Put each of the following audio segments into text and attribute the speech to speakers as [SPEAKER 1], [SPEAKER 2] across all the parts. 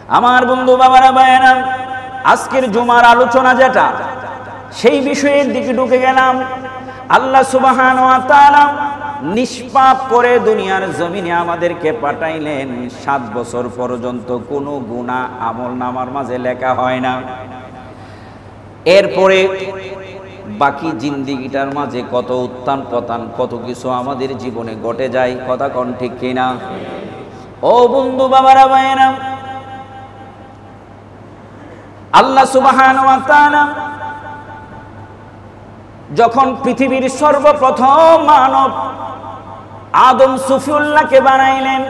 [SPEAKER 1] আমার বন্ধু বাবারা ভাইয়েরা, আজকের জুমার আলোচনা যেটা, সেই বিষয়ের দিকে ঢুকে গেলাম। আল্লাহ সুবহানাহু ওয়া তাআলা নিষ্পাপ করে দুনিয়ার জমিনে আমাদেরকে পাঠাইলেন। 7 বছর পর্যন্ত কোনো গুনাহ আমলনামার মাঝে লেখা হয় না। এরপরে বাকি জিন্দেগিটার মাঝে কত উত্থান পতন, কত কিছু আমাদের জীবনে ঘটে যায়। কথা কোন ঠিক কিনা? ও বন্ধু বাবারা ভাইয়েরা, আল্লাহ সুবহানাহু ওয়া তাআলা যখন পৃথিবীর সর্বপ্রথম মানব আদম সফিউল্লাহকে বানাইলেন,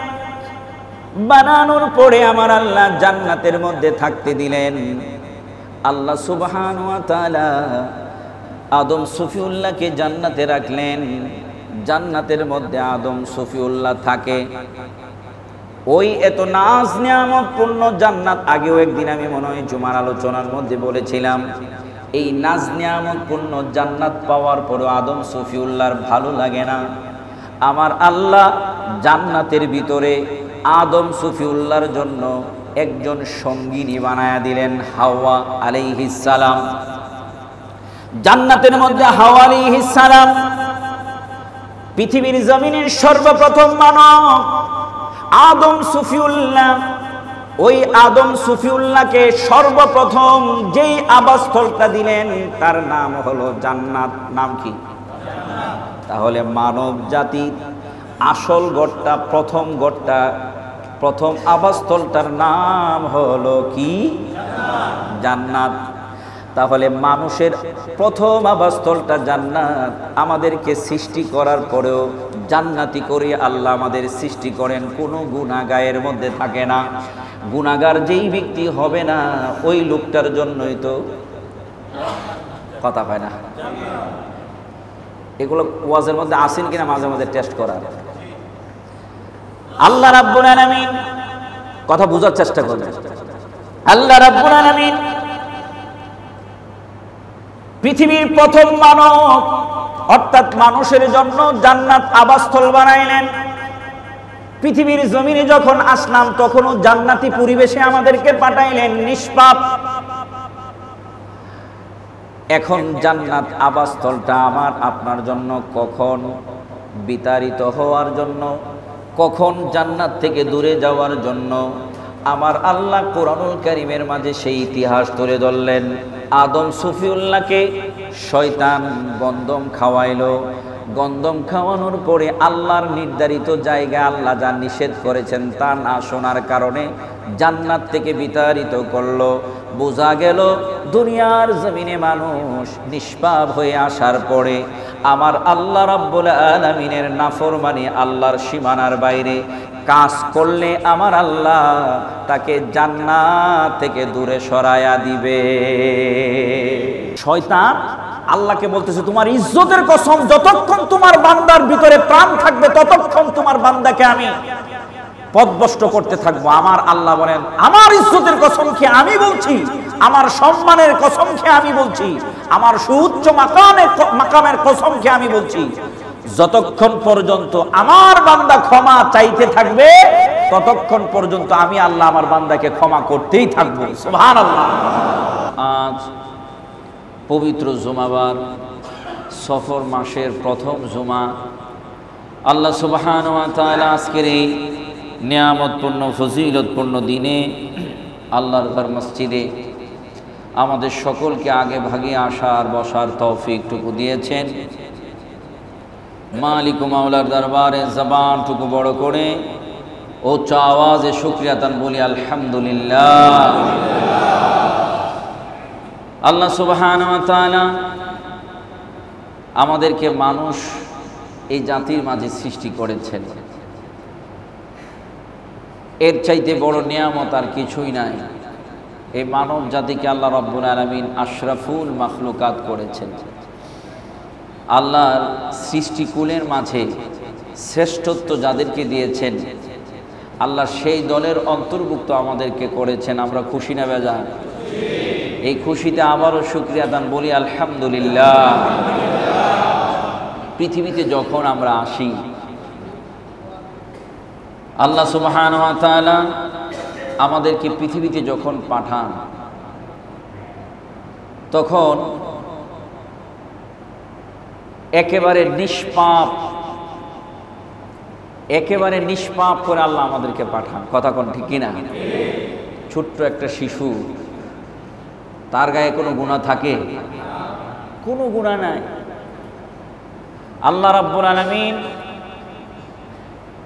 [SPEAKER 1] বানানোর পরে আমার আল্লাহ জান্নাতের মধ্যে থাকতে দিলেন। আল্লাহ সুবহানাহু ওয়া তাআলা আদম সফিউল্লাহকে জান্নাতে রাখলেন। জান্নাতের মধ্যে আদম সফিউল্লাহ থাকে। ওই এত নাজ নিয়ামত পূর্ণ জান্নাত, আগেও একদিন আমি মনে হয় জুমার আলোচনার মধ্যে বলেছিলাম, এই নাজ নিয়ামত পূর্ণ জান্নাত পাওয়ার পরও আদম সফিউল্লাহর ভালো লাগে না। আমার আল্লাহ জান্নাতের ভিতরে আদম সফিউল্লাহর জন্য একজন সঙ্গিনী বানায়া দিলেন, হাওয়া আলাইহিস সালাম। জান্নাতের মধ্যে হাওয়া আলাইহিস সালাম পৃথিবীর জমিনের সর্বপ্রথম মানব আদম সফিউল্লাহ। ওই আদম সফিউল্লাহকে সর্বপ্রথম যেই আবাসস্থলটা দিলেন তার নাম হলো জান্নাত। নাম কি? তাহলে মানব জাতির আসল গড়টা, প্রথম আবাসস্থলটার নাম হলো কি? জান্নাত। তাহলে মানুষের প্রথম আবাসস্থলটা জান্নাত। আমাদেরকে সৃষ্টি করার পরেও জান্নাতি করে আল্লাহ আমাদের সৃষ্টি করেন, কোনো গুনাহগারের মধ্যে থাকে না। গুনাহগার যেই ব্যক্তি হবে না, ওই লোকটার জন্যই তো কথা পায় না। এগুলো ওয়াজের মধ্যে আসেন কিনা মাঝে মাঝে টেস্ট করার। আল্লাহ রাব্বুল আলামিন, কথা বোঝার চেষ্টা করবেন। আল্লাহ রাব্বুল আলামিন পৃথিবীর প্রথম মানব অর্থাৎ মানুষের জন্য জান্নাত আবাসস্থল বানাইলেন। পৃথিবীর জমিনে যখন আসলাম তখনও জান্নাতি পরিবেশে আমাদেরকে পাঠাইলেন, নিষ্পাপ। এখন জান্নাত আবাসস্থলটা আমার আপনার জন্য কখন বিতাড়িত হওয়ার জন্য, কখন জান্নাত থেকে দূরে যাওয়ার জন্য আমার আল্লাহ কোরআনুল কারীমের মাঝে সেই ইতিহাস তুলে ধরলেন। আদম সফিউল্লাহকে শয়তান গন্ধম খাওয়াইলো। গন্ধম খাওয়ানোর পরে আল্লাহর নির্ধারিত জায়গায় আল্লাহ যা নিষেধ করেছেন তা না শোনার কারণে জান্নাত থেকে বিতাড়িত করলো। বোঝা গেল দুনিয়ার জমিনে মানুষ নিষ্পাপ হয়ে আসার পরে আমার আল্লাহ রাব্বুল আলামিনের নাফরমানি, আল্লাহর সীমানার বাইরে কাজ করলে আমার আল্লাহ তাকে জান্নাত থেকে দূরে সরায়া দিবে। শয়তান আল্লাহকে বলতেছে, তোমার ইজ্জতের কসম, যতক্ষণ তোমার বান্দার ভিতরে প্রাণ থাকবে ততক্ষণ তোমার বান্দাকে আমি পথভ্রষ্ট করতে থাকবো। আমার আল্লাহ বলেন, আমার ইজ্জতের কসম খেয়ে আমি বলছি, আমার সম্মানের কসম খেয়ে আমি বলছি, আমার সুউচ্চ মাকামের কসম খেয়ে আমি বলছি, যতক্ষণ পর্যন্ত আমার বান্দা ক্ষমা চাইতে থাকবে ততক্ষণ পর্যন্ত আমি আল্লাহ আমার বান্দাকে ক্ষমা করতেই থাকবো। সুবহানাল্লাহ। আজ পবিত্র জুমাবার, সফর মাসের প্রথম জুমা। আল্লাহ সুবহানাহু ওয়া তাআলা আজকের এই নিয়ামতপূর্ণ ফজিলতপূর্ণ দিনে আল্লাহর ঘর মসজিদে আমাদের সকলকে আগে ভাগে আসার বসার তৌফিকটুকু দিয়েছেন। মালিক ও মাওলার দরবারে জবানটুকু বড় করে উচ্চ আওয়াজে শুকরিয়া তান বলি আলহামদুলিল্লাহ। আল্লাহ সুবহানাহু ওয়া তাআলা আমাদেরকে মানুষ এই জাতির মাঝে সৃষ্টি করেছেন। এর চাইতে বড় নিয়ামত আর কিছুই নাই। এই মানব জাতিকে আল্লাহ রাব্বুল আলামিন আশরাফুল মাখলুকাত করেছেন। আল্লাহর সৃষ্টিকুলের মাঝে শ্রেষ্ঠত্ব যাদেরকে দিয়েছেন আল্লাহ সেই দলের অন্তর্ভুক্ত আমাদেরকে করেছেন। আমরা খুশি না বেজার? এই খুশিতে আবারও শুকরিয়া দান বলি আলহামদুলিল্লাহ। পৃথিবীতে যখন আমরা আসি আল্লাহ সুবহানাহু ওয়া তাআলা আমাদেরকে পৃথিবীতে যখন পাঠান তখন একেবারে নিষ্পাপ করে আল্লাহ আমাদেরকে পাঠান। কথা কোন ঠিক কিনা? ছোট্ট একটা শিশু, তার গায়ে কোনো গুনাহ থাকে? কোনো গুনাহ নাই। আল্লাহ রাব্বুল আলামিন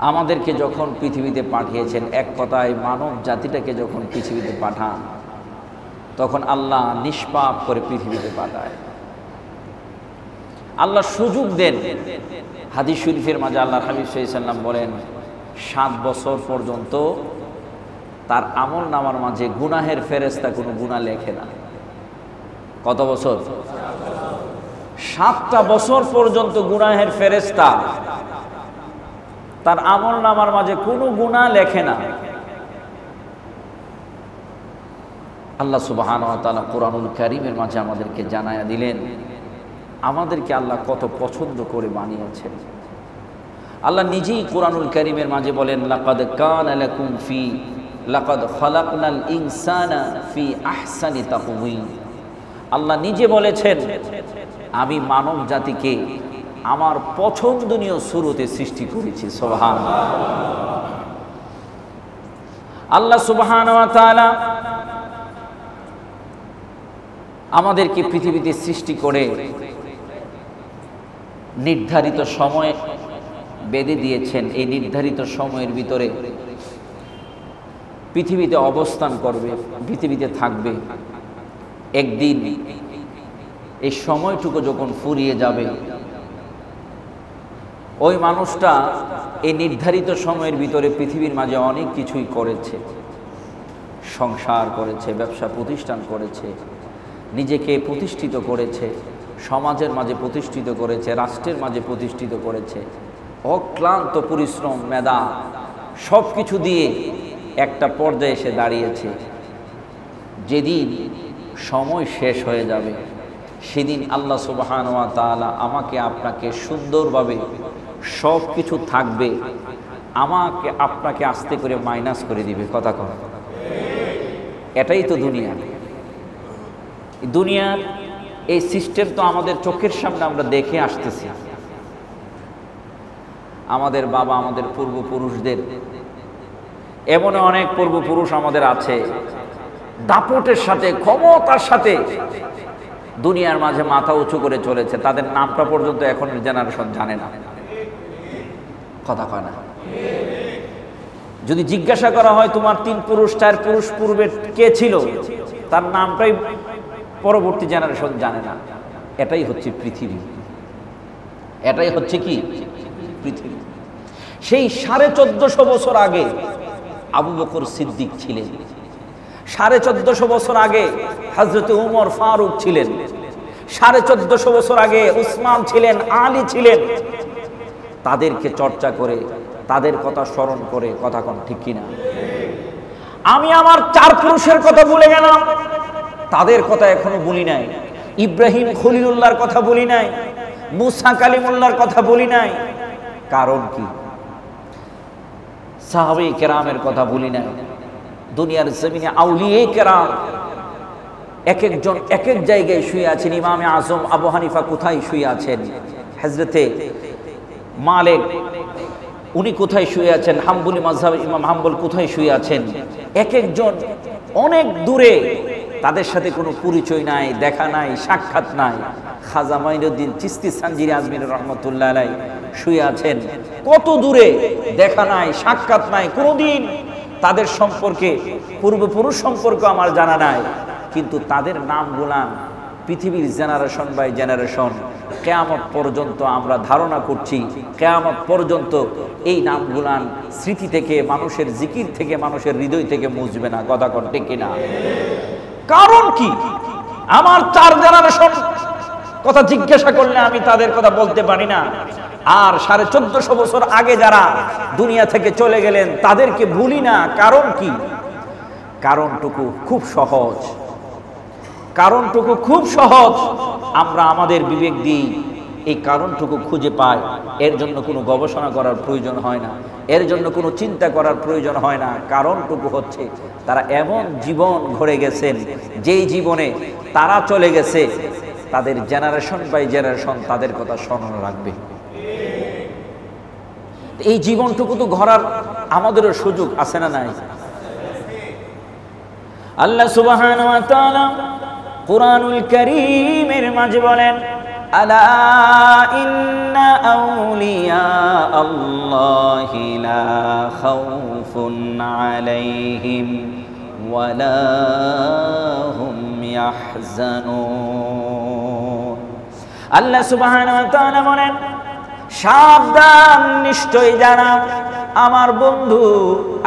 [SPEAKER 1] আমাদেরকে যখন পৃথিবীতে পাঠিয়েছেন, এক কথায় মানব জাতিটাকে যখন পৃথিবীতে পাঠান তখন আল্লাহ নিষ্পাপ করে পৃথিবীতে পাঠায়। আল্লাহ সুযোগ দেন। হাদিস শরীফের মাঝে আল্লাহর হাবিব সাল্লাল্লাহু আলাইহি ওয়াসাল্লাম বলেন 7 বছর পর্যন্ত তার আমল নামার মাঝে গুনাহের ফেরেশতা কোনো গুনাহ লেখে না। কত বছর? 7টা বছর পর্যন্ত গুনাহের ফেরেশতা তার আমল নামার মাঝে কোনো গুনাহ লেখে না। আল্লাহ সুবহানাহু ওয়া তাআলা কুরআনুল কারীমের মাঝে আমাদেরকে জানায়া দিলেন আমাদেরকে আল্লাহ কত পছন্দ করে বানিয়েছেন। আল্লাহ নিজেই কুরআনুল কারীমের মাঝে বলেন লাকাদ কানা লাকুম ফি লাকাদ খালাকনাল ইনসানা ফি আহসানি তাকওয়িম। আল্লাহ নিজে বলেছেন আমি মানব জাতিকে আমার পছন্দনীয় সুরতে সৃষ্টি করেছি। সুবহানাল্লাহ। আল্লাহ সুবহানাহু ওয়া তাআলা আমাদেরকে পৃথিবীতে সৃষ্টি করে নির্ধারিত সময় বেঁধে দিয়েছেন। এই নির্ধারিত সময়ের ভিতরে পৃথিবীতে অবস্থান করবে, পৃথিবীতে থাকবে। একদিন এই সময়টুকু যখন ফুরিয়ে যাবে, ওই মানুষটা এই নির্ধারিত সময়ের ভিতরে পৃথিবীর মাঝে অনেক কিছুই করেছে, সংসার করেছে, ব্যবসা প্রতিষ্ঠান করেছে, নিজেকে প্রতিষ্ঠিত করেছে, সমাজের মাঝে প্রতিষ্ঠিত করেছে, রাষ্ট্রের মাঝে প্রতিষ্ঠিত করেছে। অক্লান্ত পরিশ্রম, মেধা সব কিছু দিয়ে একটা পর্যায়ে এসে দাঁড়িয়েছে। যেদিন সময় শেষ হয়ে যাবে সেদিন আল্লাহ সুবহানাহু ওয়া তাআলা আমাকে আপনাকে সুন্দরভাবে সব কিছু থাকবে, আমাকে আপনাকে আস্তে করে মাইনাস করে দিবে। কথা কন। এটাই তো দুনিয়া। দুনিয়ার এই সিস্টেম তো আমাদের চোখের সামনে আমরা দেখে আসতেছি। আমাদের বাবা, আমাদের পূর্বপুরুষদের, এমন অনেক পূর্বপুরুষ আমাদের আছে দাপটের সাথে, ক্ষমতার সাথে দুনিয়ার মাঝে মাথা উঁচু করে চলেছে। তাদের নামটা পর্যন্ত এখনের জেনারেশন জানে না। কথা কয় না? যদি জিজ্ঞাসা করা হয় তোমার 3 পুরুষ 4 পুরুষ পূর্বে কে ছিল, তার নামটাই পরবর্তী জেনারেশন জানে না। এটাই হচ্ছে পৃথিবী। এটাই হচ্ছে কি পৃথিবী। সেই 1450 বছর আগে আবু বকর সিদ্দিক ছিলেন, 1450 বছর আগে হযরত উমর ফারুক ছিলেন, 1450 বছর আগে উসমান ছিলেন, আলী ছিলেন। তাদেরকে চর্চা করে, তাদের কথা স্মরণ করে, কথা কোন ঠিক কিনা? আমি আমার 4 পুরুষের কথা ভুলে গেলাম, তাদের কথা এখনো বলি নাই। ইব্রাহিম খলিলুল্লাহর কথা বলি নাই, মুসা কালিমুল্লাহর কথা বলি নাই। কারণ কি? সাহাবায়ে কেরামের কথা বলি নাই। দুনিয়ার জমিনে আউলিয়ে কেরাম এক একজন এক এক জায়গায় শুয়ে আছেন। ইমামে আজম আবু হানিফা কোথায় শুয়ে আছেন? হযরতে মালিক উনি কোথায় শুয়ে আছেন? হাম্বলি মাযহাব ইমাম হাম্বল কোথায় শুয়ে আছেন? এক একজন অনেক দূরে, তাদের সাথে কোনো পরিচয় নাই, দেখা নাই, সাক্ষাৎ নাই। খাজা মাইনুদ্দিন চিশতি সানজিরি আজমির রহমাতুল্লাহ আলাইহি শুয়ে আছেন কত দূরে, দেখা নাই, সাক্ষাৎ নাই, কোনোদিন তাদের সম্পর্কে, পূর্বপুরুষ সম্পর্কে আমার জানা নাই। কিন্তু তাদের নামগুলা পৃথিবীর জেনারেশন বাই জেনারেশন কিয়ামত পর্যন্ত আমরা ধারণা করছি, কিয়ামত পর্যন্ত এই নামগুলান স্মৃতি থেকে, মানুষের জিকির থেকে, মানুষের হৃদয় থেকে মুছবে না। কথা কন ঠিক কিনা? কারণ কি? আমার 4 জেনারেশন কথা জিজ্ঞাসা করলে আমি তাদের কথা বলতে পারি না। আর 1450 বছর আগে যারা দুনিয়া থেকে চলে গেলেন তাদেরকে ভুলি না। কারণ কি? কারণটুকু খুব সহজ। কারণটুকু খুব সহজ। আমরা আমাদের বিবেক দিয়ে এই কারণটুকু খুঁজে পাই। এর জন্য কোনো গবেষণা করার প্রয়োজন হয় না, এর জন্য কোনো চিন্তা করার প্রয়োজন হয় না। কারণটুকু হচ্ছে তারা এমন জীবন ঘরে গেছেন যেই জীবনে তারা চলে গেছে, তাদের জেনারেশন বাই জেনারেশন তাদের কথা স্মরণ রাখবে। এই জীবনটুকু তো ঘরার আমাদেরও সুযোগ আছে না নাই? আল্লাহ সুবহানাহু ওয়া তাআলা কুরআনুল কারীমের মাঝে বলেন, আলা ইন্না আউলিয়া আল্লাহি লা খাউফুন আলাইহিম ওয়ালা হুম ইয়াহজানুন। আল্লাহ সুবহানাহু ওয়া তাআলা বলেন, সাবধান, নিশ্চয়ই যারা আমার বন্ধু,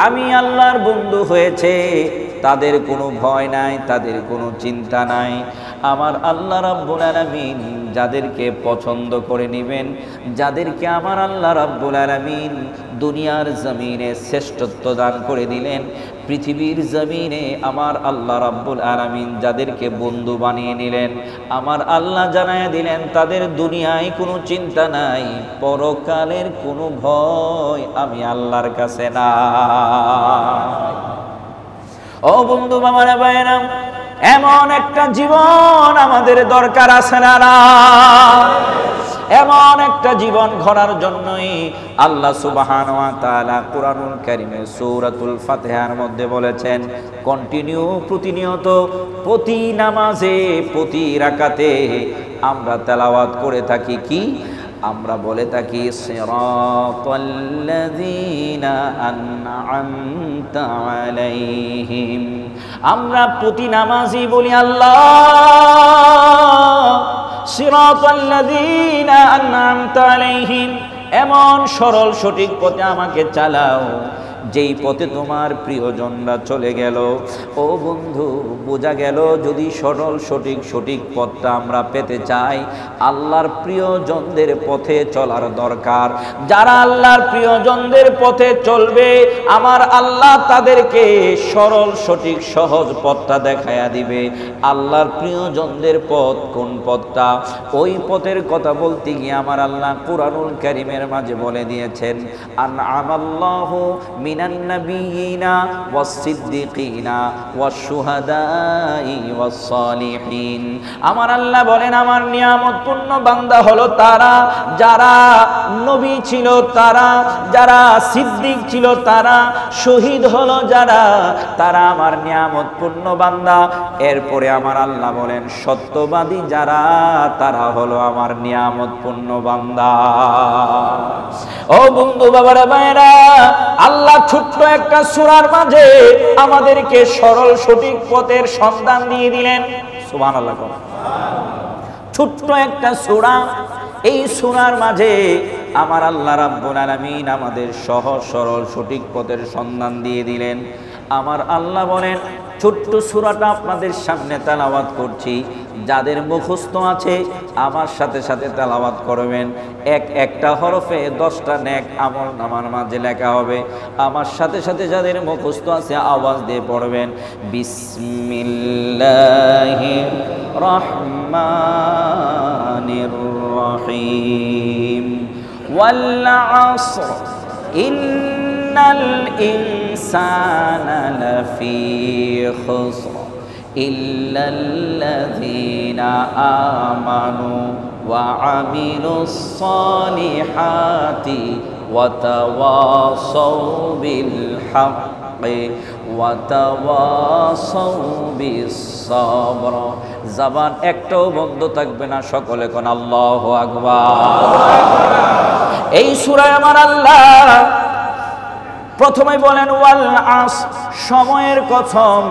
[SPEAKER 1] আমি আল্লাহর বন্ধু হয়েছে, তাদের কোনো ভয় নাই, তাদের কোনো চিন্তা নাই। আমার আল্লাহ রাব্বুল আলামিন যাদেরকে পছন্দ করে নেবেন, যাদেরকে আমার আল্লাহ রাব্বুল আলামিন দুনিয়ার জমিনে শ্রেষ্ঠত্ব দান করে দিলেন, পৃথিবীর জমিনে আমার আল্লাহ রাব্বুল আলামিন যাদেরকে বন্ধু বানিয়ে নিলেন, আমার আল্লাহ জানায়া দিলেন তাদের দুনিয়ায় কোনো চিন্তা নাই, পরকালের কোনো ভয় আমি আল্লাহর কাছে না। ও বন্ধু বাবারা ভাইরা, এমন একটা জীবন আমাদের দরকার আছে না? এমন একটা জীবন গড়ার জন্যই আল্লাহ সুবহানাহু ওয়া তাআলা কুরআনুল কারীমের সূরাতুল ফাতিহার মধ্যে বলেছেন, কন্টিনিউ, প্রতিনিয়ত, প্রতি নামাজে, প্রতি রাকাতে আমরা তেলাওয়াত করে থাকি কি? আমরা বলে থাকি সিরাতাল্লাযীনা আন'আমতা আলাইহিম। আমরা প্রতি নামাজই বলি, আল্লাহ সিরাতাল্লাযীনা আন'আমতা আলাইহিম, এমন সরল সঠিক পথে আমাকে চালাও যেই পথে তোমার প্রিয়জনরা চলে গেল। ও বন্ধু, বোঝা গেল যদি সরল সঠিক পথটা আমরা পেতে চাই, আল্লাহর প্রিয়জনদের পথে চলার দরকার। যারা আল্লাহর প্রিয়জনদের পথে চলবে, আমার আল্লাহ তাদেরকে সরল সঠিক সহজ পথটা দেখায়া দিবে। আল্লাহর প্রিয়জনদের পথ কোন পথটা? ওই পথের কথা বলতে গিয়ে আমার আল্লাহ কুরআনুল কারীমের মাঝে বলে দিয়েছেন, আন'আমাল্লাহু মিনান নাবিয়িনা ওয়াস সিদ্দিকিনা ওয়াস শুহাদাই ওয়াস সালিহিন। আমার আল্লাহ বলেন, আমার নিয়ামতপূর্ণ বান্দা হলো তারা যারা নবী ছিল, তারা যারা সিদ্দিক ছিল, তারা শহীদ হলো যারা, তারা আমার নিয়ামতপূর্ণ বান্দা। এরপরে আমার আল্লাহ বলেন, সত্যবাদী যারা, তারা হলো আমার নিয়ামতপূর্ণ বান্দা। ও বন্ধু বাবারা ভাইরা, আল্লাহ ছোট্ট একটা সূরার মাঝে আমাদেরকে সরল সঠিক পথের সন্ধান দিয়ে দিলেন। সুবহানাল্লাহ। ছোট্ট একটা সূরা, এই সূরার মাঝে আমার আল্লাহ রাব্বুল আলামিন আমাদের সহজ সরল সঠিক পথের সন্ধান দিয়ে দিলেন। আমার আল্লাহ বলেন, ছোট্ট সূরাটা আপনাদের সামনে তেলাওয়াত করছি, যাদের মুখস্থ আছে আমার সাথে সাথে তেলাওয়াত করবেন। একটা হরফে 10টা নেক আমলনামার মাঝে লেখা হবে। আমার সাথে সাথে যাদের মুখস্থ আছে আওয়াজ দিয়ে পড়বেন, বিসমিল্লাহির রহমানির রহিম, ওয়াল আসর ইন্নাল ইনসানা লাফি খুসর ইল্লাল্লাযীনা আমানু ওয়া আমিলুস সালিহাতি ওয়া তাওয়াসাউ বিল হাক্কি ওয়া তাওয়াসাউ বিস সাবর। জবান একটাও বন্ধ থাকবে না, সকলে কোন আল্লাহু আকবার। এই সূরায় আমার আল্লাহ প্রথমে বলেন ওয়াল আস, সময়ের কসম।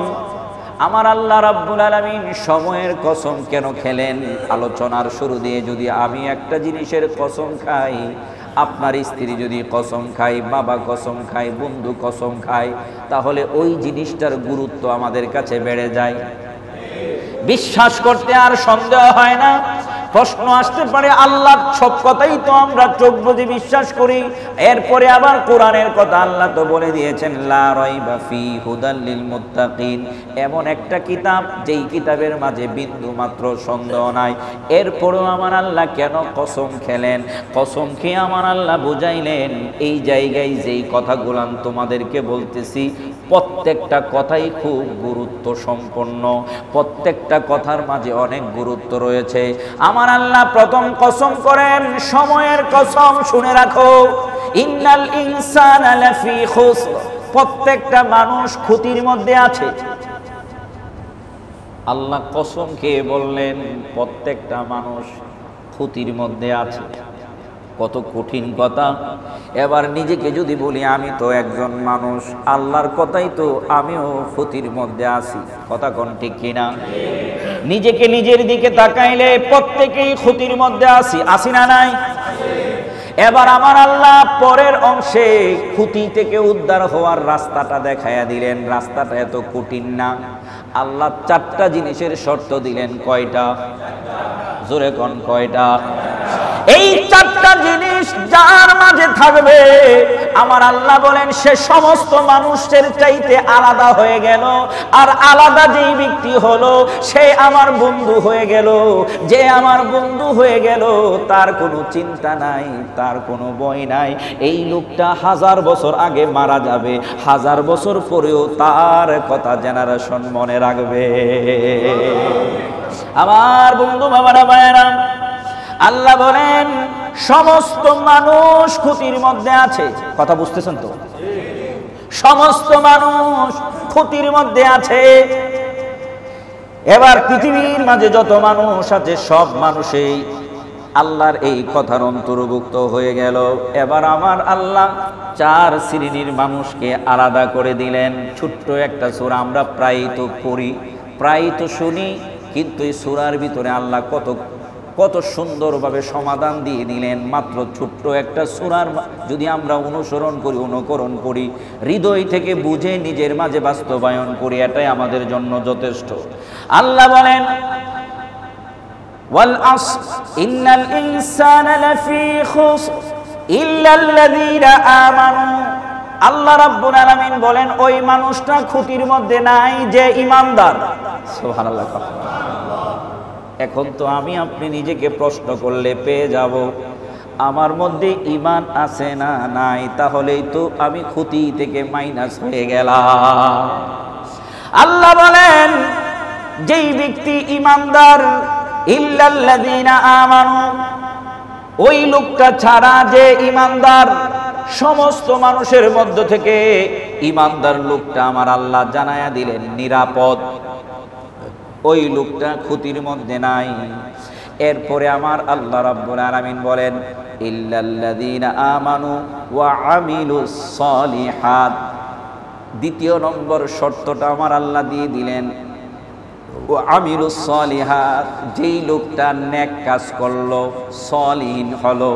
[SPEAKER 1] আমার আল্লাহ রাব্বুল আলামিন সময়ের কসম কেন খেলেন? আলোচনার শুরু দিয়ে যদি আমি একটা জিনিসের কসম খাই, আপনার স্ত্রী যদি কসম খায়, বাবা কসম খায়, বন্ধু কসম খায়, তাহলে ওই জিনিসটার গুরুত্ব আমাদের কাছে বেড়ে যায়। বিশ্বাস করতে আর সন্দেহ হয় না। প্রশ্ন আসতে পারে, আল্লাহর সব কথাই তো আমরা চোখ বুজে বিশ্বাস করি, এরপরে আবার কোরআনের কথা আল্লাহ তো বলে দিয়েছেন, লা রাইবা ফি হুদাল লিল মুত্তাকিন, এমন একটা কিতাব যেই কিতাবের মাঝে বিন্দু মাত্র সন্দেহ নাই। এরপরেও আমার আল্লাহ কেন কসম খেলেন? কসম খেয়ে আমার আল্লাহ বুঝাইলেন, এই জায়গায় যেই কথাগুলো তোমাদেরকে বলতেছি, প্রত্যেকটা কথাই খুব গুরুত্ব সম্পন্ন, প্রত্যেকটা কথার মাঝে অনেক গুরুত্ব রয়েছে। আমার আল্লাহ প্রথম কসম করেন, সময়ের কসম, শুনে রাখো, ইন্নাল ইনসানা লাফি খুসর, প্রত্যেকটা মানুষ ক্ষতির মধ্যে আছে। আল্লাহ কসম খেয়ে বললেন প্রত্যেকটা মানুষ ক্ষতির মধ্যে আছে। কত কঠিন কথা। এবার নিজেকে যদি বলি আমি তো একজন মানুষ, আল্লাহর কথাই তো আমিও ক্ষতির মধ্যে আছি, কথা কোন ঠিক কিনা? নিজেকে নিজের দিকে তাকাইলে প্রত্যেকেই ক্ষতির মধ্যে আছি না নাই? এবার আমার আল্লাহ পরের অংশে ক্ষতি থেকে উদ্ধার হওয়ার রাস্তাটা দেখাইয়া দিলেন। রাস্তাটা এত কঠিন না। আল্লাহ চারটা জিনিসের শর্ত দিলেন। কয়টা? জোরে কোন কয়টা? এই চারটা জিনিস যার মাঝে থাকবে, আমার আল্লাহ বলেন সে সমস্ত মানুষের চাইতে আলাদা হয়ে গেল। আর আলাদা যেই ব্যক্তি হলো সে আমার বন্ধু হয়ে গেল। যে আমার বন্ধু হয়ে গেল তার কোনো চিন্তা নাই, তার কোনো ভয় নাই। এই লোকটা 1000 বছর আগে মারা যাবে, 1000 বছর পরেও তার কথা জেনারেশন মনে রাখবে। আমার বন্ধু বাবারা ভাইয়েরা, আল্লাহ বলেন সমস্ত মানুষ ক্ষতির মধ্যে আছে। কথা বুঝতেছেন তো? সমস্ত মানুষ ক্ষতির মধ্যে আছে। এবার পৃথিবীর মাঝে যত মানুষ আছে সব মানুষই আল্লাহর এই কথার অন্তর্ভুক্ত হয়ে গেল। এবার আমার আল্লাহ 4 শ্রেণীর মানুষকে আলাদা করে দিলেন। ছোট্ট একটা সূরা আমরা প্রায় তো পড়ি, প্রায় তো শুনি, কিন্তু এই সূরার ভিতরে আল্লাহ কত সুন্দরভাবে সমাধান দিয়ে দিলেন। মাত্র ছোট্ট একটা সূরার যদি আমরা অনুকরণ করি, হৃদয় থেকে বুঝে নিজের মাঝে বাস্তবায়ন করি, এটাই আমাদের জন্য যথেষ্ট। আল্লাহ বলেন ওয়াল আসর ইন্নাল ইনসানা লাফি খুসর ইল্লাল্লাযীনা আমানু। আল্লাহ রাব্বুল আলামিন বলেন ওই মানুষটা ক্ষতির মধ্যে নাই যে ঈমানদার। সুবহানাল্লাহ। এখন তো আমি আপনি নিজেকে প্রশ্ন করলে পেয়ে যাব আমার মধ্যে ঈমান আছে না নাই, তাহলেই তো আমি ক্ষতি থেকে মাইনাস হয়ে গেলাম। আল্লাহ বলেন যেই ব্যক্তি ঈমানদার, ইল্লাল্লাযীনা আমানু, ওই লোকটা ছাড়া যে ঈমানদার, সমস্ত মানুষের মধ্য থেকে ঈমানদার লোকটা আমার আল্লাহ জানায়া দিলেন নিরাপদ। ওই লোকটা ক্ষতির মধ্যে নাই। এরপরে আমার আল্লাহ রাব্বুল আলামিন বলেন ইল্লাল্লাযীনা আমানু ওয়া আমিলুস সলিহাত। দ্বিতীয় নম্বর শর্তটা আমার আল্লাহ দিয়ে দিলেন ওয়া আমিলুস সলিহাত। যেই লোকটা নেক কাজ করলো, সলিহিন হলো,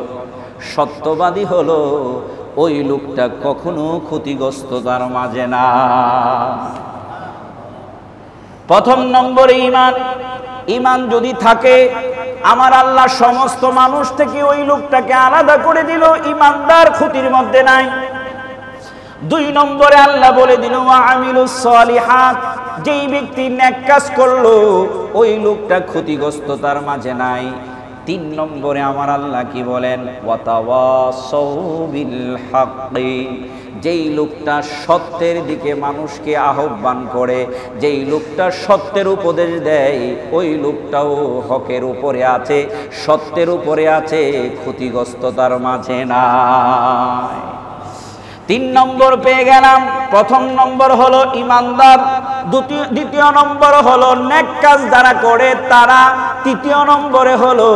[SPEAKER 1] সত্যবাদী হলো, ওই লোকটা কখনো ক্ষতিগ্রস্ততার মাঝে না। প্রথম নম্বরে ঈমান যদি থাকে, আমার আল্লাহ সমস্ত মানুষ থেকে ওই লোকটাকে আলাদা করে দিল, ঈমানদার ক্ষতির মধ্যে নাই। 2 নম্বরে আল্লাহ বলে দিল ওয়া আমিলুস সলিহাত। যেই ব্যক্তি নেক কাজ করলো ওই লোকটা ক্ষতিগ্রস্ততার মাঝে নাই। 3 নম্বরে আমার আল্লাহ কি বলেন ওয়াতাওয়াসাউ বিল হাক্কি। যেই লোকটা সত্যের দিকে মানুষকে আহ্বান করে, যেই লোকটা সত্যের উপদেশ দেয়, ওই লোকটাও হকের উপরে আছে, সত্যের উপরে আছে, ক্ষতিগ্রস্ততার মাঝে নাই। 3 নম্বর পেয়ে গেলাম। প্রথম নম্বর হলো ঈমানদার, দ্বিতীয় নম্বর হলো নেক কাজ যারা করে তারা, তৃতীয় নম্বরে হলো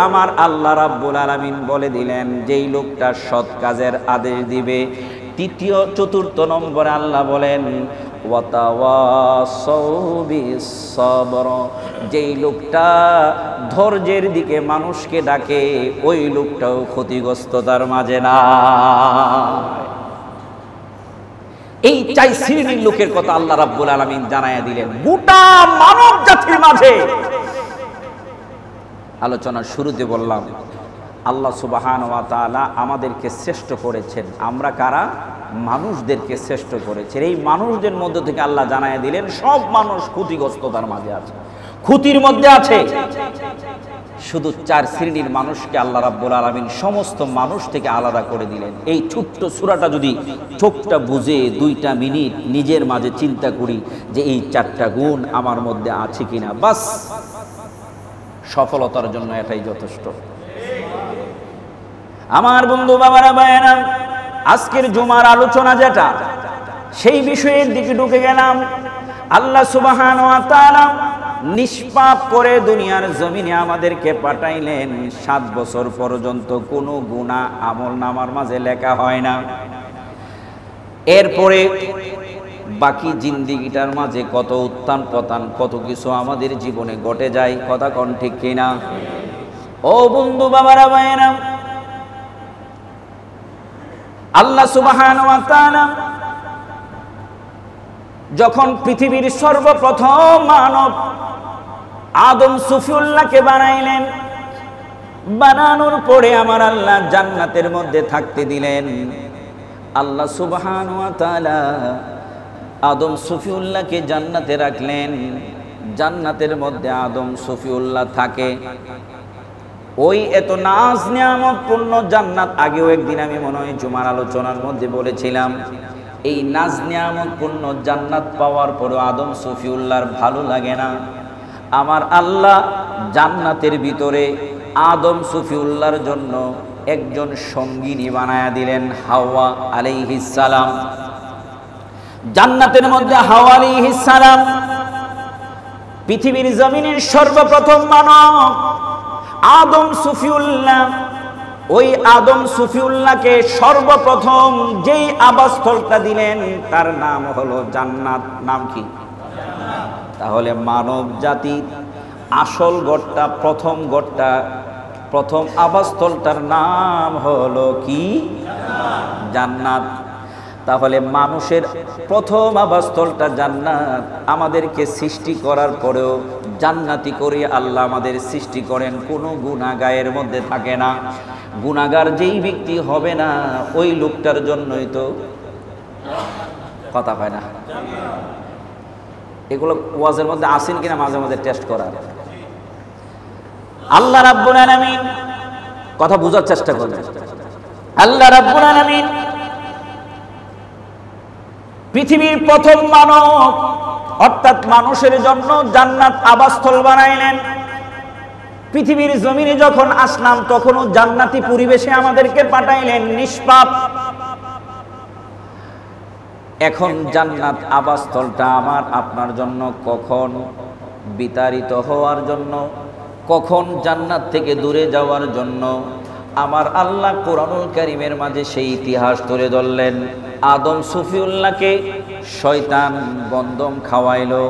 [SPEAKER 1] আমার আল্লাহ রাব্বুল আলামিন বলে দিলেন যেই লোকটা সৎ কাজের আদেশ দিবে। চতুর্থ নম্বরে আল্লাহ বলেন ওয়াতাওয়াসাউ বিস সবর। যেই লোকটা ধৈর্যের দিকে মানুষকে ডাকে, ওই লোকটাও ক্ষতিগ্রস্ততার মাঝে না। এই 4 শ্রেণীর লোকের কথা আল্লাহ রাব্বুল আলামিন জানায়া দিলেন গোটা মানব জাতির মাঝে। আলোচনার শুরুতে বললাম আল্লাহ সুবহানাহু ওয়া তাআলা আমাদেরকে শ্রেষ্ঠ করেছেন। আমরা কারা? মানুষদেরকে শ্রেষ্ঠ করেছেন। এই মানুষদের মধ্য থেকে আল্লাহ জানায়া দিলেন সব মানুষ ক্ষতিগ্রস্ততার মাঝে আছে, ক্ষতির মধ্যে আছে। শুধু 4 শ্রেণীর মানুষকে আল্লাহ রাব্বুল আলামিন সমস্ত মানুষ থেকে আলাদা করে দিলেন। এই ছোট্ট সূরাটা যদি চোখটা বুঝে 2টা মিনিট নিজের মাঝে চিন্তা করি যে এই 4টা গুণ আমার মধ্যে আছে কিনা, বাস সফলতার জন্য এটাই যথেষ্ট। আমার বন্ধু বাবারা ভাইয়েরা, আজকের জুমার আলোচনা যেটা, সেই বিষয়ের দিকে ঢুকে গেলাম। আল্লাহ সুবহানাহু ওয়া তাআলা নিষ্পাপ করে দুনিয়ার জমিনে আমাদেরকে পাঠাইলেন। 7 বছর পর্যন্ত কোনো গুনাহ আমল নামার মাঝে লেখা হয় না। এরপরে বাকি জিন্দেগিটার মাঝে কত উত্থান পতন, কত কিছু আমাদের জীবনে ঘটে যায়, কথা কোন ঠিক কিনা? ও বন্ধু বাবারা ভাইয়েরা, আল্লাহ সুবহানাহু ওয়া তাআলা যখন পৃথিবীর সর্বপ্রথম মানব আদম সফিউল্লাহকে বানাইলেন, বানানোর পরে আমার আল্লাহ জান্নাতের মধ্যে থাকতে দিলেন। আল্লাহ সুবহানাহু ওয়া তাআলা আদম সফিউল্লাহকে জান্নাতে রাখলেন। জান্নাতের মধ্যে আদম সফিউল্লাহ থাকে। ওই এত নাজ নিয়ামত পূর্ণ জান্নাত, আগেও একদিন আমি মনে হয় জুমার আলোচনার মধ্যে বলেছিলাম, এই নাজ নিয়ামত পূর্ণ জান্নাত পাওয়ার পরও আদম সফিউল্লাহর ভালো লাগে না। আমার আল্লাহ জান্নাতের ভিতরে আদম সফিউল্লাহর জন্য একজন সঙ্গিনী বানায়া দিলেন, হাওয়া আলাইহিস সালাম। জান্নাতের মধ্যে হাওয়া আলাইহিস সালাম পৃথিবীর জমিনের সর্বপ্রথম মানব আদম সফিউল্লাহ। ওই আদম সফিউল্লাহকে সর্বপ্রথম যেই আবাসস্থলটা দিলেন তার নাম হলো জান্নাত। নাম কি? তাহলে মানব জাতির আসল গড়টা, প্রথম গড়টা, প্রথম আবাসস্থলটার নাম হলো কি? জান্নাত। তাহলে মানুষের প্রথম আবাসস্থলটা জান্নাত। আমাদেরকে সৃষ্টি করার পরেও জান্নাতি করে আল্লাহ আমাদের সৃষ্টি করেন, কোনো গুনাহগারের মধ্যে থাকে না। গুনাহগার যেই ব্যক্তি হবে না, ওই লোকটার জন্যই তো কথা পায় না। এগুলো ওয়াজের মধ্যে আসেন কিনা মাঝে মাঝে টেস্ট করার। আল্লাহ রাব্বুল আলামিন, কথা বোঝার চেষ্টা করবেন, আল্লাহ রাব্বুল আলামিন পৃথিবীর প্রথম মানব অর্থাৎ মানুষের জন্য জান্নাত আবাসস্থল বানাইলেন। পৃথিবীর জমিনে যখন আসলাম তখনও জান্নাতি পরিবেশে আমাদেরকে পাঠাইলেন, নিষ্পাপ। এখন জান্নাত আবাসস্থলটা আমার আপনার জন্য কখন বিতাড়িত হওয়ার জন্য, কখন জান্নাত থেকে দূরে যাওয়ার জন্য আমার আল্লাহ কোরআনুল কারীমের মাঝে সেই ইতিহাস তুলে ধরলেন। আদম সফিউল্লাহকে শয়তান গন্ধম খাওয়াইলো।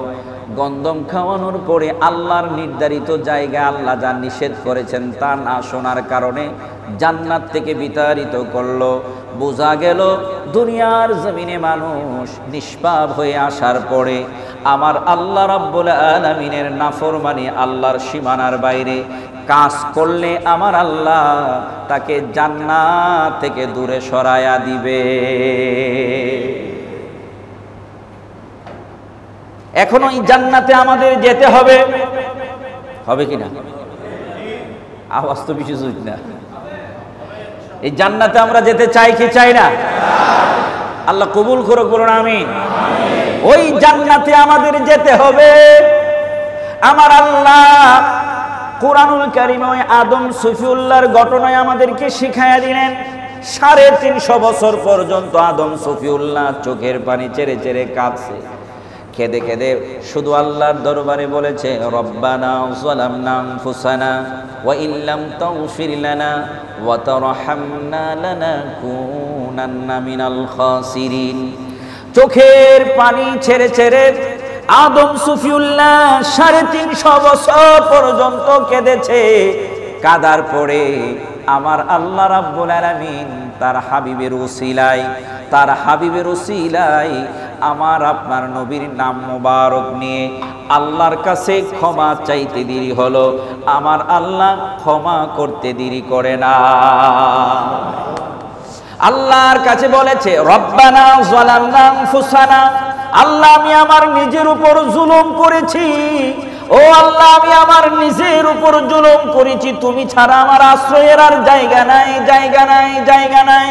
[SPEAKER 1] গন্ধম খাওয়ানোর পরে আল্লাহর নির্ধারিত জায়গা আল্লাহ যা নিষেধ করেছেন তা না শোনার কারণে জান্নাত থেকে বিতাড়িত করলো। বোঝা গেল দুনিয়ার জমিনে মানুষ নিষ্পাপ হয়ে আসার পরে আমার আল্লাহ রাব্বুল আলামিনের নাফরমানি, আল্লাহর সীমানার বাইরে কাজ করলে আমার আল্লাহ তাকে জান্নাত থেকে দূরে সরায়া দিবে। এখন ওই জান্নাতে আমাদের যেতে হবে, হবে কিনা? আওয়াজ তো বেশি জোর না। এই জান্নাতে আমরা যেতে চাই কি চাই না? আল্লাহ কবুল করুক, বলুন আমিন। ওই জান্নাতে আমাদের যেতে হবে। আমার আল্লাহ কোরআনুল কারীমে ওই আদম সফিউল্লাহর ঘটনায় আমাদেরকে শিখাইয়া দিলেন। 350 বছর পর্যন্ত আদম সফিউল্লাহ চোখের পানি ছেড়ে ছেড়ে কাঁদছে, কেঁদে কেঁদে শুধু আল্লাহর দরবারে বলেছে, রব্বানা যালামনা আনফুসানা ওয়া ইল্লাম তাগফির লানা ওয়া তারহামনা লানাকুনান্না মিনাল খাসিরিন। চোখের পানি ছেড়ে ছেড়ে আদম সফিউল্লাহ 350 বছর পর্যন্ত কেঁদেছে। কাদার পরে আমার আল্লাহ রাব্বুল আলামিন তার হাবিবের ওসিলায়, তার হাবিবের ওসিলায় আমার আপনার নবীর নাম মোবারক নিয়ে আল্লাহর কাছে ক্ষমা চাইতে দেরি হলো। আমার আল্লাহ ক্ষমা করতে দেরি করে না। আল্লাহর কাছে বলেছে, রব্বানা যালামনা আনফুসানা আল্লাহ আমি আমার নিজের উপর জুলুম করেছি, ও আল্লাহ আমি আমার নিজের উপর জুলুম করেছি, তুমি ছাড়া আমার আশ্রয়ের আর জায়গা নাই, জায়গা নাই, জায়গা নাই।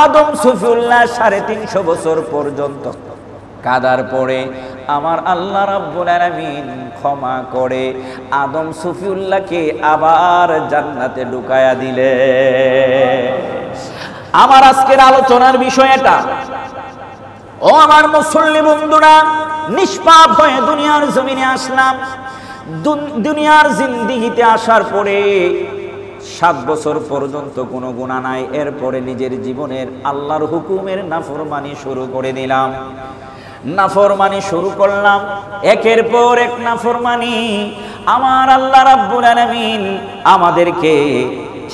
[SPEAKER 1] আদম সফিউল্লাহ 350 বছর পর্যন্ত কাদার পরে আমার আল্লাহ রাব্বুল আলামিন ক্ষমা করে আদম সফিউল্লাহকে আবার জান্নাতে ঢুকায়া দিলে। আমার আজকের আলোচনার বিষয় এটা। ও আমার মুসল্লি বন্ধুরা, নিষ্পাপ হয়ে দুনিয়ার জমিনে আসলাম। দুনিয়ার জিন্দেগিতে আসার পরে 7 বছর পর্যন্ত কোনো গুনাহ নাই। এরপরে নিজের জীবনের আল্লাহর হুকুমের নাফরমানি শুরু করে দিলাম, নাফরমানি শুরু করলাম, একের পর এক নাফরমানি। আমার আল্লাহ রাব্বুল আলামিন আমাদেরকে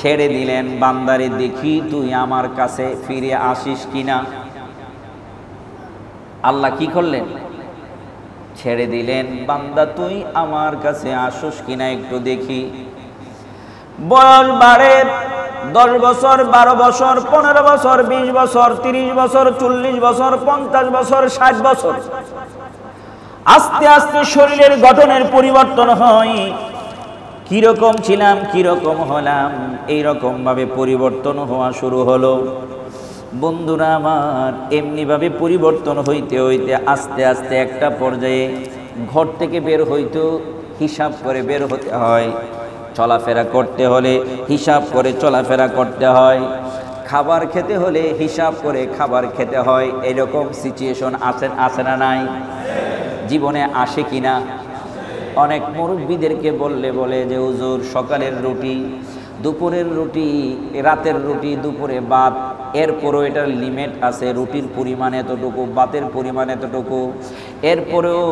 [SPEAKER 1] ছেড়ে দিলেন, বান্দারে দেখি তুই আমার কাছে ফিরে আসিস কিনা। আল্লাহ কি করলেন? ছেড়ে দিলেন, বান্দা তুই আমার কাছে আসিস কিনা একটু দেখি। বয়স বাড়ে, 10 বছর, 12 বছর, 15 বছর, 20 বছর, 30 বছর, 40 বছর, 50 বছর, 60 বছর। আস্তে আস্তে শরীরের গঠনের পরিবর্তন হয়। কিরকম ছিলাম কিরকম হলাম, এইরকম ভাবে পরিবর্তন হওয়া শুরু হলো। বন্ধুরা আমার, এমনি ভাবে পরিবর্তন হইতে হইতে আস্তে আস্তে একটা পর্যায়ে ঘর থেকে বের হইতে হিসাব করে বের হতে হয়, চলাফেরা করতে হলে হিসাব করে চলাফেরা করতে হয়, খাবার খেতে হলে হিসাব করে খাবার খেতে হয়। এরকম সিচুয়েশন আছে না নাই? জীবনে আসে কিনা? অনেক মুরব্বীদেরকে বলে যে হুজুর সকালের রুটি, দুপুরের রুটি, রাতের রুটি, দুপুরে ভাত, এরপরেও এটার লিমিট আছে, রুটির পরিমাণ এতটুকু, ভাতের পরিমাণ এতটুকু। এরপরেও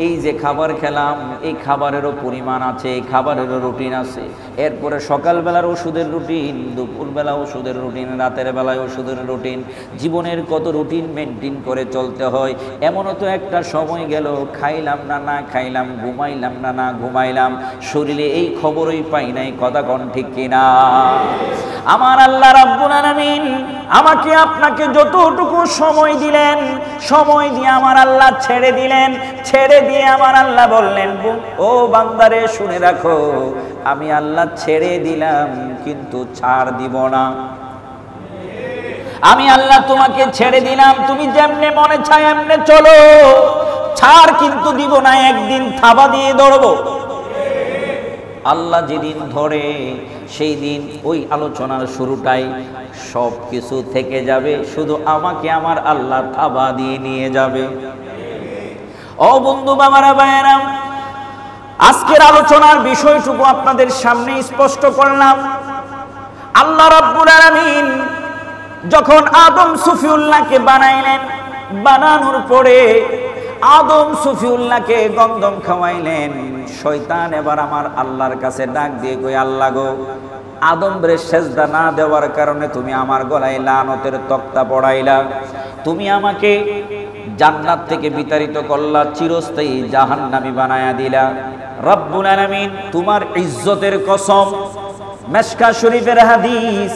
[SPEAKER 1] এই যে খাবার খেলাম এই খাবারেরও পরিমাণ আছে, এই খাবারেরও রুটিন আছে। এরপরে সকালবেলার ওষুধের রুটিন, দুপুরবেলা ওষুধের রুটিন, রাতের বেলায় ওষুধের রুটিন। জীবনের কত রুটিন মেনটেন করে চলতে হয়। এমনও তো একটা সময় গেল খাইলাম না না খাইলাম, ঘুমাইলাম না না ঘুমাইলাম, শরীরে এই খবরই পাই নাই। কথা কোন ঠিক কিনা? আমার আল্লাহ রাব্বুল আলামিন আমাকে আপনাকে যতটুকু সময় দিলেন, সময় দিয়ে আমার আল্লাহ ছেড়ে দিলেন। ছেড়ে দিয়ে আমার আল্লাহ বললেন, ও বান্দারে শুনে রাখো, আমি আল্লাহ ছেড়ে দিলাম কিন্তু ছাড় দিব না। আমি আল্লাহ তোমাকে ছেড়ে দিলাম, তুমি যেমনে মনে চায় এমনে চলো, ছাড় কিন্তু দিব না, একদিন থাবা দিয়ে ধরবো। আল্লাহ যেদিন ধরে সেই দিন ওই আলোচনার শুরুটাই সব কিছু থেকে যাবে, শুধু আমাকে আমার আল্লাহ থাবা দিয়ে নিয়ে যাবে। ও বন্ধু বাবারা ভাইয়েরা, আজকের আলোচনার বিষয়টুকু আপনাদের সামনে স্পষ্ট করলাম। আল্লাহ রাব্বুল আলামিন যখন আদম সফিউল্লাহকে বানাইলেন, বানানোর পরে আদম সফিউল্লাহকে গন্ধম খাওয়াইলেন। শয়তান এবার আমার আল্লাহর কাছে ডাক দিয়ে কই, আল্লাহ গো, আদমরে সেজদা না দেওয়ার কারণে তুমি আমার গলায় লানতের তক্তা পড়াইলা, তুমি আমাকে জান্নাত থেকে বিতাড়িত করলা, চিরস্থায়ী জাহান্নামী বানায়া দিলা। রব্বুল আলামিন তোমার ইজ্জতের কসম, মিশকাত শরীফের হাদিস,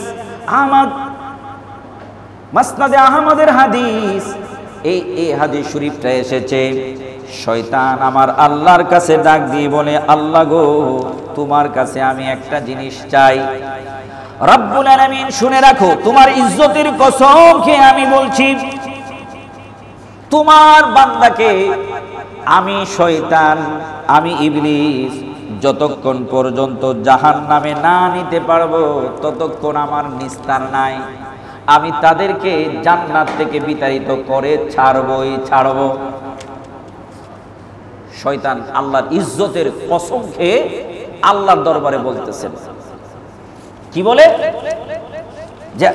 [SPEAKER 1] মাসনাদে আহমদের হাদিস, এই হাদিস শরীফটা এসেছে। শয়তান আমার আল্লাহর কাছে ডাক দিয়ে বলে, আল্লাহ গো, তোমার কাছে আমি একটা জিনিস চাই। রব্বুল আলামিন শুনে রাখো, তোমার ইজ্জতের কসম খেয়ে আমি বলছি, তোমার বান্দাকে আমি শয়তান, আমি ইবলিস যতক্ষণ পর্যন্ত জাহান্নামে না নিতে পারবো ততক্ষণ আমার নিস্তার নাই। আমি তাদেরকে জান্নাত থেকে বিতাড়িত করে ছাড়বই ছাড়ব। শয়তান আল্লাহর ইজ্জতের কসম খেয়ে আল্লাহর দরবারে বলতেছেন, কি বলে? যে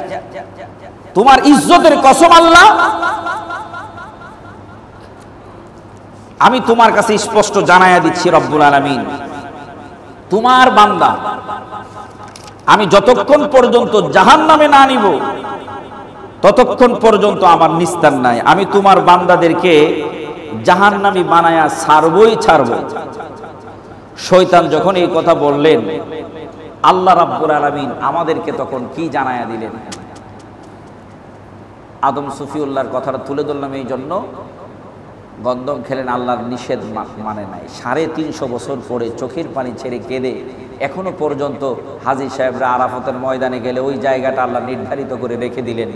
[SPEAKER 1] তোমার ইজ্জতের কসম আল্লাহ, আমি তোমার কাছে স্পষ্ট জানাইয়া দিচ্ছি রব্বুল আলামিন, তোমার বান্দা আমি যতক্ষণ পর্যন্ত জাহান্নামে না নিব ততক্ষণ পর্যন্ত আমার নিস্তার নাই। আমি তোমার বান্দাদেরকে জাহান্নামী বানায়া ছাড়বই ছাড়ব। শয়তান যখন এই কথা বললেন, আল্লাহ রাব্বুল আলামিন আমাদেরকে তখন কি জানায়া দিলেন? আদম সফিউল্লাহর কথাটা তুলে ধরলাম এই জন্য, গন্ধম খেলেন, আল্লাহর নিষেধ মানে নাই। 350 বছর পরে চোখের পানি ছেড়ে কেঁদে এখনো পর্যন্ত হাজী সাহেবরা আরাফাতের ময়দানে গেলে ওই জায়গাটা আল্লাহ নির্ধারিত করে রেখে দিলেন,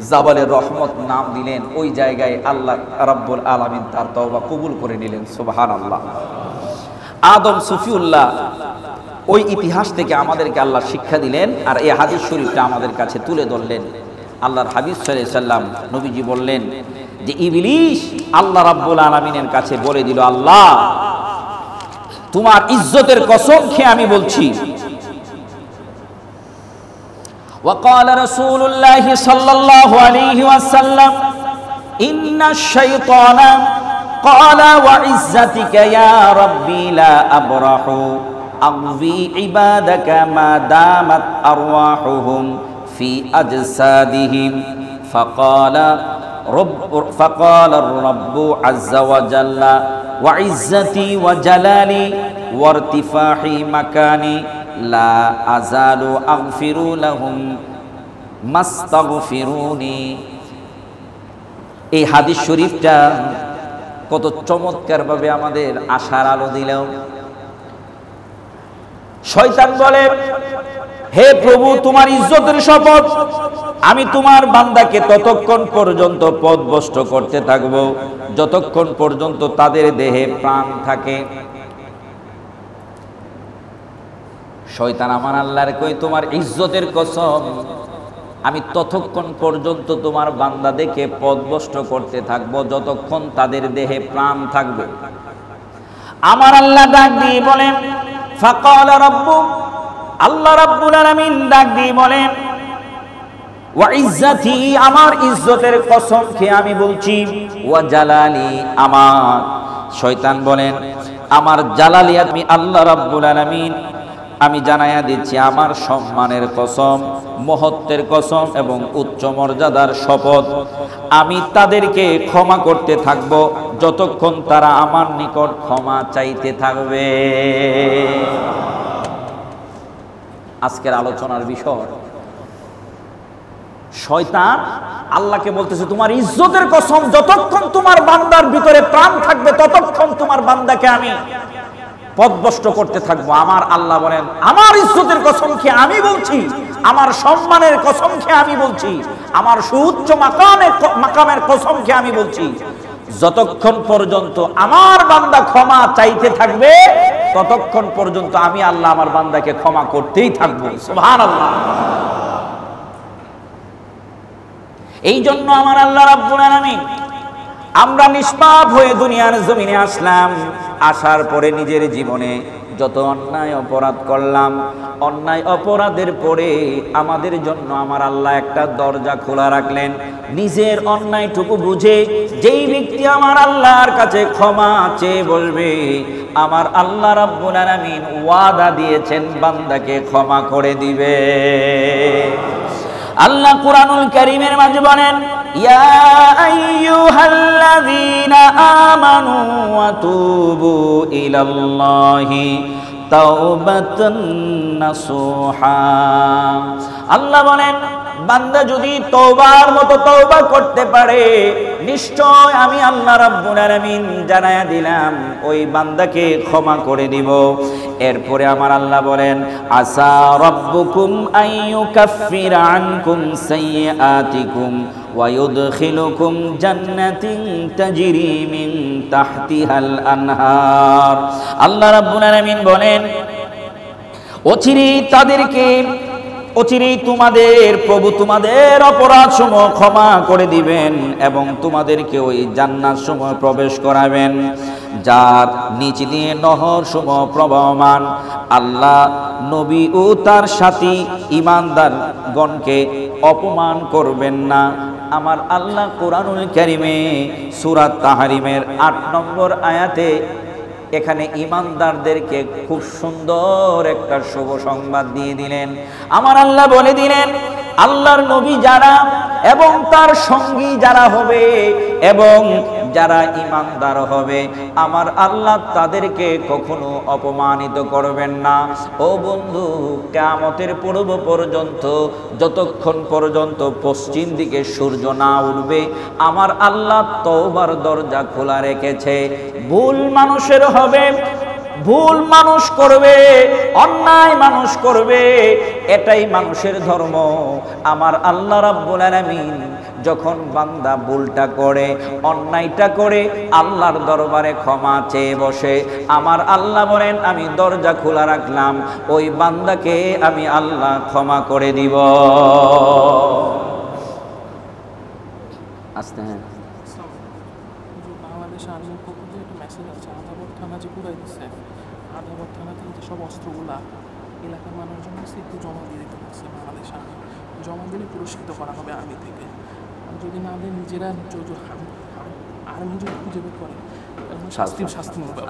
[SPEAKER 1] জাবালে রহমত নাম দিলেন। ওই জায়গায় আল্লাহ রাব্বুল আলামিন তার তওবা কবুল করে নিলেন। সুবহানাল্লাহ। আদম সফিউল্লাহ, ওই ইতিহাস থেকে আমাদেরকে আল্লাহ শিক্ষা দিলেন, আর এই হাদিস শরীফটা আমাদের কাছে তুলে ধরলেন। আল্লাহর হাবিব সাল্লাল্লাহু আলাইহি সাল্লাম নবীজি বললেন যে ইবলিস আল্লাহ রাব্বুল আলামিনের কাছে বলে দিল, আল্লাহ তোমার ইজ্জতের কসম খেয়ে আমি বলছি, وقال رسول الله صلى الله عليه وسلم إن الشيطان قال وعزتك يا ربي لا أبرح أغوي عبادك ما دامت أرواحهم في أجسادهم فقال الرب عز وجل وعزتي وجلالي وارتفاع مكاني لا أزال أغفر لهم ما استغفروني। এই হাদিস শরীফটা কত চমৎকার ভাবে আমাদের আশার আলো দিলেও, শয়তান বলে, হে প্রভু তোমার ইজ্জতের শপথ, আমি তোমার বান্দাকে ততক্ষণ পর্যন্ত পথভ্রষ্ট করতে থাকব যতক্ষণ পর্যন্ত তাদের দেহে প্রাণ থাকে। শয়তান আমার আল্লাহর কই, তোমার ইজ্জতের কসম, আমি ততক্ষণ পর্যন্ত তোমার বান্দাদেরকে পথভ্রষ্ট করতে থাকব যতক্ষণ তাদের দেহে প্রাণ থাকবে। আমার আল্লাহ ডাক দিয়ে বলেন, ফাকালা রাব্বু, আল্লাহ রাব্বুল আলামিন ডাক দিয়ে বলেন, ওয়া ইজ্জাতি, আমার ইজ্জতের কসম খেয়ে আমি বলছি, ওয়া জালালি, আমার, শয়তান বলেন আমার জালালি, আমি আল্লাহ রাব্বুল আলামিন আমি জানাইয়া দিচ্ছি আমার সম্মানের কসম, মহত্বের কসম এবং উচ্চ মর্যাদার শপথ, আমি তাদেরকে ক্ষমা করতে থাকব যতক্ষণ তারা আমার নিকট ক্ষমা চাইতে থাকবে। আজকের আলোচনার বিষয়, শয়তান আল্লাহকে বলতেছে তোমার ইজ্জতের কসম, যতক্ষণ তোমার বান্দার ভিতরে প্রাণ থাকবে ততক্ষণ তোমার বান্দাকে আমি পথভ্রষ্ট করতে থাকবো। আমার আল্লাহ বলেন, আমার ইজ্জতের কসম খেয়ে আমি বলছি, আমার সম্মানের কসম খেয়ে আমি বলছি, আমার সুউচ্চ মাকামের কসম খেয়ে আমি বলছি, যতক্ষণ পর্যন্ত আমার বান্দা ক্ষমা চাইতে থাকবে ততক্ষণ পর্যন্ত আমি আল্লাহ আমার বান্দাকে ক্ষমা করতেই থাকবো। সুবহানাল্লাহ। এই জন্য আমার আল্লাহ রাব্বুল আলামিন, আমরা নিষ্পাপ হয়ে দুনিয়ার জমিনে আসলাম, আসার পরে নিজের জীবনে যত অন্যায় অপরাধ করলাম, অন্যায় অপরাধের পরে আমাদের জন্য আমার আল্লাহ একটা দরজা খোলা রাখলেন। নিজের অন্যায়টুকু বুঝে যেই ব্যক্তি আমার আল্লাহর কাছে ক্ষমা চেয়ে বলবে, আমার আল্লাহ রাব্বুল আলামিন ওয়াদা দিয়েছেন বান্দাকে ক্ষমা করে দিবে। আল্লাহ কুরআনুল কারীমের মাঝে বলেন, ইয়া আইয়ুহাল্লাযীনা আমানু ওয়া তুবু ইলাল্লাহি তাওবাতান নাসুহা। আল্লাহ বলেন, বান্দা যদি তওবার মতো তওবা করতে পারে, নিশ্চয় আমি আল্লাহ রাব্বুল আলামিন জানায়া দিলাম ওই বান্দাকে ক্ষমা করে দিব। এরপরে আমার আল্লাহ বলেন, আসা রাব্বুকুম আইয়ুকাফিরা আনকুম সাইয়্যাতিকুম ওয়া ইউদখিলুকুম জান্নাতিন তাজরি মিন তাহতিহাল আনহার। আল্লাহ রাব্বুল আলামিন বলেন, অচিরেই তোমাদের প্রভু তোমাদের অপরাধ সমূহ ক্ষমা করে দিবেন এবং তোমাদেরকে ওই জান্নাত সমূহ প্রবেশ করাবেন যার নিচ দিয়ে নহর সমূহ প্রবাহমান। আল্লাহ নবী ও তার সাথী ঈমানদারগণকে অপমান করবেন না। আমার আল্লাহ কোরআনুল কারীমে সূরা তাহরিমের ৮ নম্বর আয়াতে এখানে ঈমানদারদেরকে খুব সুন্দর একটা শুভ সংবাদ দিয়ে দিলেন। আমার আল্লাহ বলে দিলেন, আল্লাহর নবী যারা এবং তার সঙ্গী যারা হবে এবং যারা ঈমানদার হবে আমার আল্লাহ তাদেরকে কখনো অপমানিত করবেন না। ও বন্ধু, কিয়ামতের পূর্ব পর্যন্ত যতক্ষণ পর্যন্ত পশ্চিম দিকে সূর্য না উঠবে আমার আল্লাহ তওবার দরজা খোলা রেখেছে। ভুল মানুষের হবে, ভুল মানুষ করবে, অন্যায় মানুষ করবে, এটাই মানুষের ধর্ম। আমার আল্লাহ রাব্বুল আলামিন যখন বান্দা ভুলটা করে, অন্যায়টা করে আল্লাহর দরবারে ক্ষমা চেয়ে বসে, আমার আল্লাহ বলেন আমি দরজা খোলা রাখলাম, ওই বান্দাকে আমি আল্লাহ ক্ষমা করে দিব। আস্তে হ্যাঁ
[SPEAKER 2] বাংলাদেশে আর্মির পক্ষ থেকে একটা মেসেজ আছে, আদাবর থানা যে পুরাই দিচ্ছে, আদাবর থানা থেকে যেসব অস্ত্রগুলা এলাকার মানুষজন আছে একটু জমা দিয়ে দিতে পারছে বাংলাদেশ আর্মি, জমা দিলে পুরস্কৃত করা হবে আর্মি থেকে। আর যদি না দেয় নিজেরা আর্মি যদি খুঁজে বের করে শাস্তি নেবে।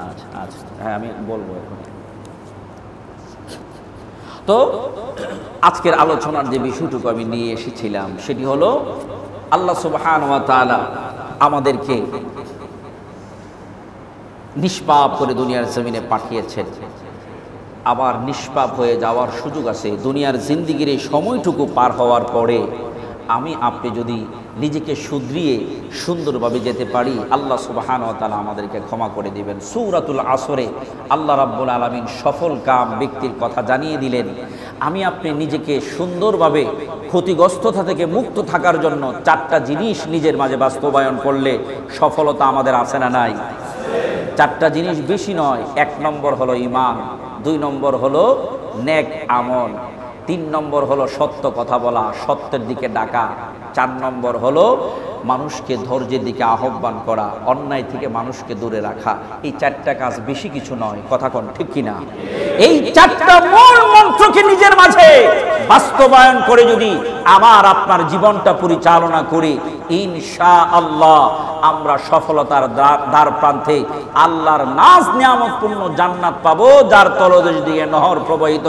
[SPEAKER 1] আচ্ছা হ্যাঁ আমি বলবো এখন। তো আজকের আলোচনার যে বিষয়টুকু আমি নিয়ে এসেছিলাম সেটি হলো আল্লাহ সুবহানাহু ওয়া তাআলা আমাদেরকে নিষ্পাপ করে দুনিয়ার জমিনে পাঠিয়েছেন, আবার নিষ্পাপ হয়ে যাওয়ার সুযোগ আছে। দুনিয়ার জিন্দেগির এই সময়টুকু পার হওয়ার পরে আমি আপনি যদি নিজেকে শুধরিয়ে সুন্দরভাবে যেতে পারি আল্লাহ সুবহানাহু ওয়া তাআলা আমাদেরকে ক্ষমা করে দিবেন। সূরাতুল আসরে আল্লাহ রাব্বুল আলামিন সফল কাম ব্যক্তির কথা জানিয়ে দিলেন। আমি আপনি নিজেকে সুন্দরভাবে ক্ষতিগ্রস্ততা থেকে মুক্ত থাকার জন্য চারটা জিনিস নিজের মাঝে বাস্তবায়ন করলে সফলতা আমাদের আছে না নাই? চারটা জিনিস বেশি নয়। 1 নম্বর হলো ঈমান, 2 নম্বর হলো নেক আমল, 3 নম্বর হলো সত্য কথা বলা, সত্যের দিকে ডাকা, 4 নম্বর হলো মানুষকে ধৈর্যের দিকে আহ্বান করা, অন্যায় থেকে মানুষকে দূরে রাখা। এই 4টা কাজ বেশি কিছু নয়, কথা কোন ঠিক কিনা? এই 4টা মূল মন্ত্রকে নিজের মাঝে বাস্তবায়ন করে যদি আমার আপনার জীবনটা পরিচালনা করি ইনশাআল্লাহ আমরা সফলতার দ্বার প্রান্তে আল্লাহর নাজ নিয়ামতপূর্ণ জান্নাত পাবো, যার তলদেশ দিয়ে নহর প্রবাহিত।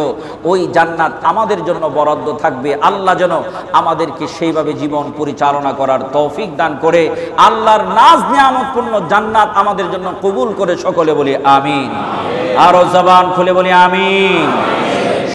[SPEAKER 1] ওই জান্নাত আমাদের জন্য বরাদ্দ থাকবে। আল্লাহ যেন আমাদেরকে সেইভাবে জীবন পরিচালনা করার তৌফিক দান করে আল্লাহর নাজ নিয়ামতপূর্ণ জান্নাত আমাদের জন্য কবুল করে। সকলে বলি আমিন। আরো জবান খুলে বলি আমিন।